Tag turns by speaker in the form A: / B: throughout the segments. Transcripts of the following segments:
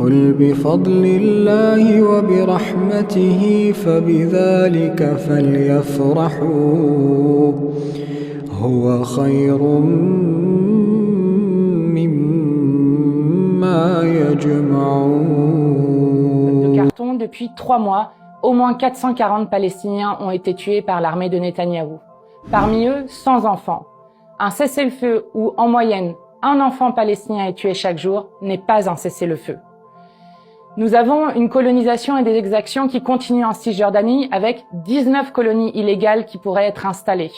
A: قل بفضل الله وبرحمته فبذلك فليفرحوا هو خير مما يجمعون.
B: De carton, depuis 3 mois, au moins 440 Palestiniens ont été tués par l'armée de Netanyahou. Parmi eux, 100 enfants. Un cessez-le-feu où, en moyenne, un enfant palestinien est tué chaque jour n'est pas un cessez-le-feu. Nous avons une colonisation et des exactions qui continuent en Cisjordanie avec 19 colonies illégales qui pourraient être installées.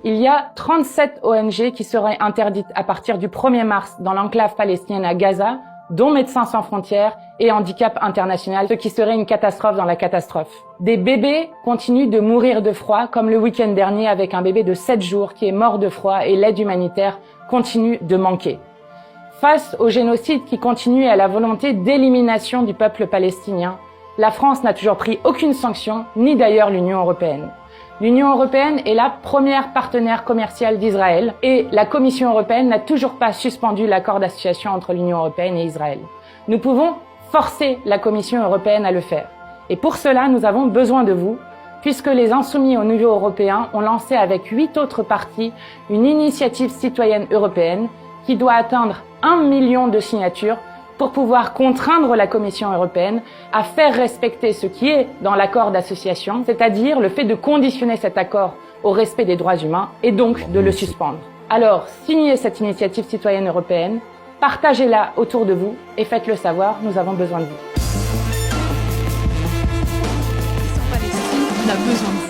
B: Il y a 37 ONG qui seraient interdites à partir du 1er mars dans l'enclave palestinienne à Gaza, dont Médecins sans frontières et Handicap International, ce qui serait une catastrophe dans la catastrophe. Des bébés continuent de mourir de froid, comme le week-end dernier avec un bébé de 7 jours qui est mort de froid et l'aide humanitaire continue de manquer. Face au génocide qui continue et à la volonté d'élimination du peuple palestinien, la France n'a toujours pris aucune sanction, ni d'ailleurs l'Union européenne. L'Union européenne est la première partenaire commerciale d'Israël et la Commission européenne n'a toujours pas suspendu l'accord d'association entre l'Union européenne et Israël. Nous pouvons forcer la Commission européenne à le faire. Et pour cela, nous avons besoin de vous, puisque les Insoumis au niveau européen ont lancé avec 8 autres partis une initiative citoyenne européenne qui doit atteindre 1 million de signatures pour pouvoir contraindre la Commission européenne à faire respecter ce qui est dans l'accord d'association, c'est-à-dire le fait de conditionner cet accord au respect des droits humains et donc de le suspendre. Alors, signez cette initiative citoyenne européenne, partagez-la autour de vous et faites-le savoir, nous avons besoin de vous.
C: En Palestine, on a besoin de vous.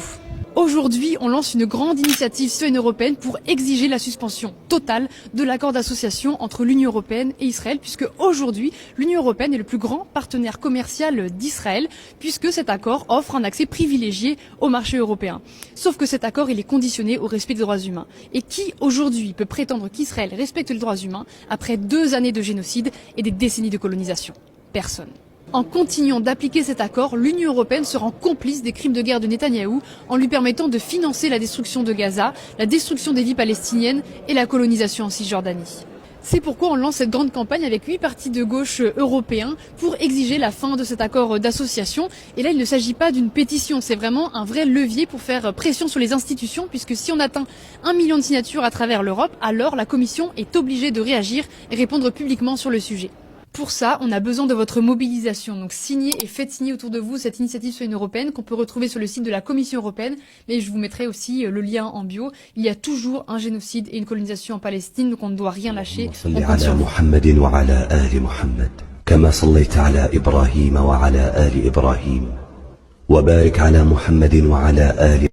C: Aujourd'hui, on lance une grande initiative citoyenne européenne pour exiger la suspension totale de l'accord d'association entre l'Union européenne et Israël, puisque aujourd'hui, l'Union européenne est le plus grand partenaire commercial d'Israël, puisque cet accord offre un accès privilégié au marché européen. Sauf que cet accord, il est conditionné au respect des droits humains. Et qui, aujourd'hui, peut prétendre qu'Israël respecte les droits humains après 2 années de génocide et des décennies de colonisation? Personne. En continuant d'appliquer cet accord, l'Union européenne se rend complice des crimes de guerre de Netanyahou en lui permettant de financer la destruction de Gaza, la destruction des vies palestiniennes et la colonisation en Cisjordanie. C'est pourquoi on lance cette grande campagne avec 8 partis de gauche européens pour exiger la fin de cet accord d'association. Et là, il ne s'agit pas d'une pétition, c'est vraiment un vrai levier pour faire pression sur les institutions, puisque si on atteint 1 million de signatures à travers l'Europe, alors la Commission est obligée de réagir et répondre publiquement sur le sujet. Pour ça, on a besoin de votre mobilisation. Donc signez et faites signer autour de vous cette initiative citoyenne européenne qu'on peut retrouver sur le site de la Commission européenne. Mais je vous mettrai aussi le lien en bio. Il y a toujours un génocide et une colonisation en Palestine, donc on ne doit rien lâcher. On compte sur vous.
D: كما صليت على إبراهيم وعلى آل إبراهيم وبارك على محمد وعلى آل